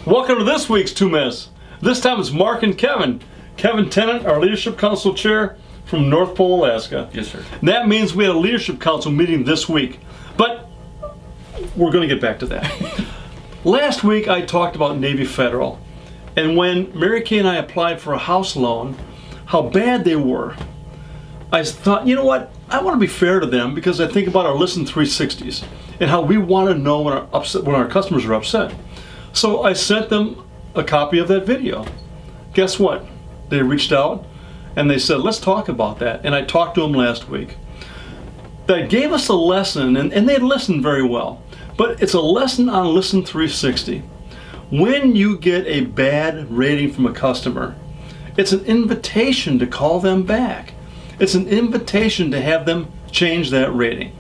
Welcome to this week's 2 Minutes. This time it's Mark and Kevin. Kevin Tennant, our Leadership Council Chair from North Pole, Alaska. Yes, sir. And that means we had a Leadership Council meeting this week. But we're going to get back to that. Last week I talked about Navy Federal. And when Mary Kay and I applied for a house loan, how bad they were. I thought, you know what? I want to be fair to them because I think about our Listen 360s and how we want to know when our customers are upset. So I sent them a copy of that video. Guess what? They reached out and they said, let's talk about that. And I talked to them last week. That gave us a lesson, and they listened very well. But it's a lesson on Listen 360. When you get a bad rating from a customer, it's an invitation to call them back. It's an invitation to have them change that rating.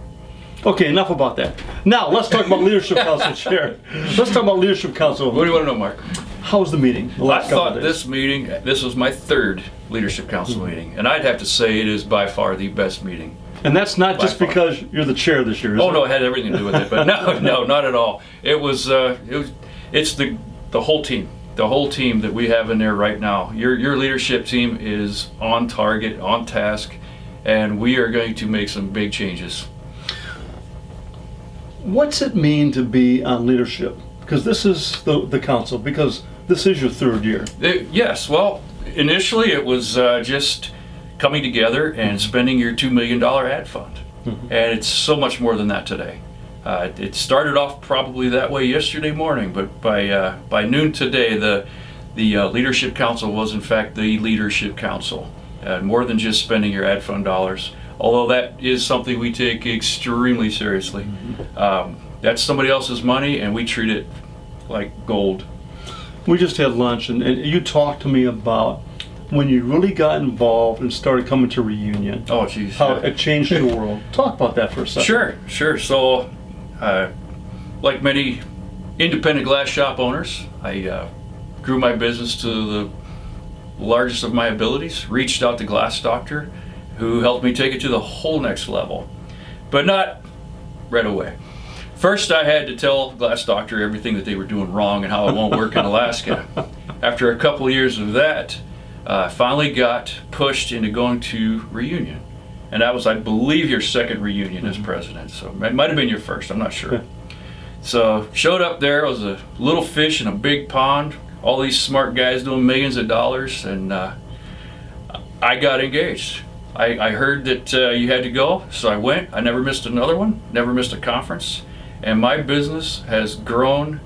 Okay, enough about that. Now, let's talk about Leadership Council Chair. Let's talk about Leadership Council. What do you want to know, Mark? How was the meeting? I thought this was my third Leadership Council meeting, and I'd have to say it is by far the best meeting. And that's not just because you're the chair this year, is Oh, it? no, it had everything to do with it, but no, not at all. It's the whole team. The whole team that we have in there right now. Your leadership team is on target, on task, and we are going to make some big changes. What's it mean to be on leadership? Because this is the council, because this is your third year. Yes, well, initially it was just coming together and spending your $2 million ad fund. Mm-hmm. And it's so much more than that today. It started off probably that way yesterday morning, but by noon today, the Leadership Council was in fact the Leadership Council. More than just spending your ad fund dollars, although that is something we take extremely seriously. Mm-hmm. That's somebody else's money, and we treat it like gold. We just had lunch, and you talked to me about when you really got involved and started coming to Reunion. Oh, geez. How it changed your world. Talk about that for a second. Sure. So, like many independent glass shop owners, I grew my business to the largest of my abilities, reached out to Glass Doctor, who helped me take it to the whole next level, but not right away. First, I had to tell Glass Doctor everything that they were doing wrong and how it won't work in Alaska. After a couple of years of that, I finally got pushed into going to Reunion. And that was, I believe, your second reunion as president. So it might have been your first, I'm not sure. So showed up there, it was a little fish in a big pond, all these smart guys doing millions of dollars, and I got engaged. I heard that you had to go, so I went. I never missed another one, never missed a conference. And my business has grown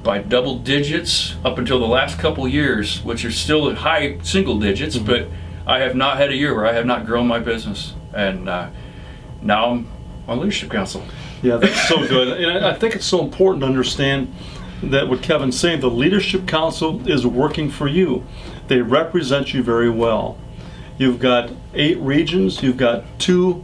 by double digits up until the last couple of years, which are still at high single digits, mm-hmm. but I have not had a year where I have not grown my business. And now I'm on Leadership Council. Yeah, that's so good. And I think it's so important to understand that what Kevin's saying, the Leadership Council is working for you. They represent you very well. You've got 8 regions, you've got 2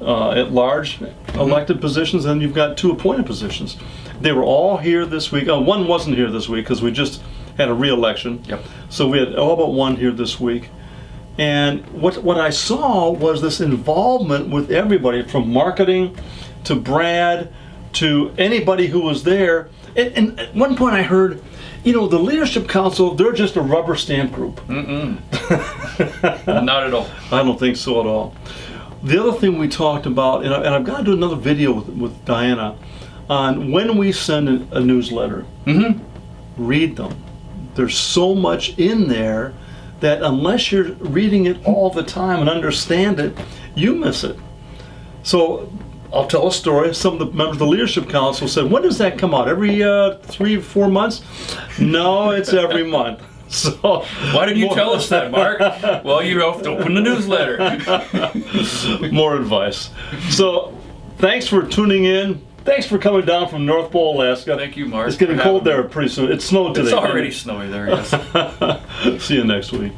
at-large elected positions, and you've got 2 appointed positions. They were all here this week. One wasn't here this week because we just had a re-election. Yep. So we had all but one here this week. And what I saw was this involvement with everybody, from marketing to Brad to anybody who was there. And at one point I heard, the Leadership Council, they're just a rubber stamp group. Mm-mm. Not at all. I don't think so at all. The other thing we talked about, and I've got to do another video with Diana, on when we send a newsletter, mm-hmm. read them. There's so much in there that unless you're reading it all the time and understand it, you miss it. So I'll tell a story. Some of the members of the Leadership Council said, when does that come out? Every 3-4 months? No, it's every month. So why didn't you tell us that, Mark? Well, you have to open the newsletter. More advice. So thanks for tuning in. Thanks for coming down from North Pole, Alaska. Thank you, Mark. It's getting cold there pretty soon. It snowed today. It's already snowy there, yes. See you next week.